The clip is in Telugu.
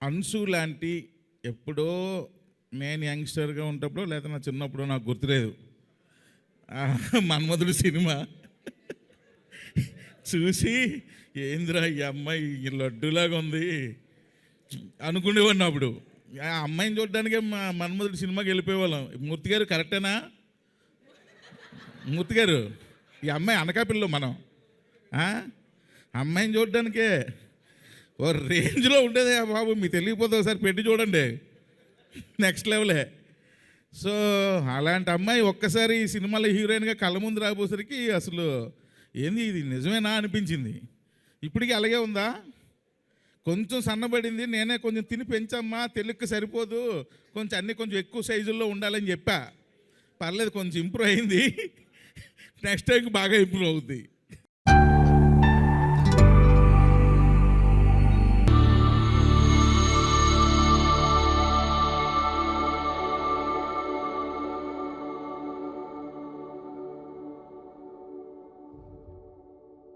అన్సు లాంటి ఎప్పుడో నేను యంగ్స్టర్గా ఉన్నప్పుడు లేదా నా చిన్నప్పుడు నాకు గుర్తులేదు, మన్మధుడు సినిమా చూసి ఏందిరా ఈ అమ్మాయి ఈ లడ్డులాగా ఉంది అనుకునేవాడిని. అప్పుడు ఆ అమ్మాయిని చూడడానికే మన్మధుడు సినిమాకి వెళ్ళిపోయేవాళ్ళం. మూర్తి గారు కరెక్టేనా? మూర్తి గారు, ఈ అమ్మాయి అనకాపిల్లో మనం అమ్మాయిని చూడడానికే ఓ రేంజ్లో ఉండేదే బాబు. మీకు తెలియకపోతే ఒకసారి పెట్టి చూడండి, నెక్స్ట్ లెవెలే. సో అలాంటి అమ్మాయి ఒక్కసారి ఈ సినిమాలో హీరోయిన్గా కళ్ళ ముందు రాబోసరికి అసలు ఏంది ఇది నిజమేనా అనిపించింది. ఇప్పటికీ అలాగే ఉందా? కొంచెం సన్నబడింది, నేనే కొంచెం తిని పెంచమ్మా, తెలుగుకి సరిపోదు, కొంచెం అన్నీ కొంచెం ఎక్కువ సైజుల్లో ఉండాలని చెప్పా. పర్లేదు, కొంచెం ఇంప్రూవ్ అయింది, నెక్స్ట్ టైంకి బాగా ఇంప్రూవ్ అవుద్ది.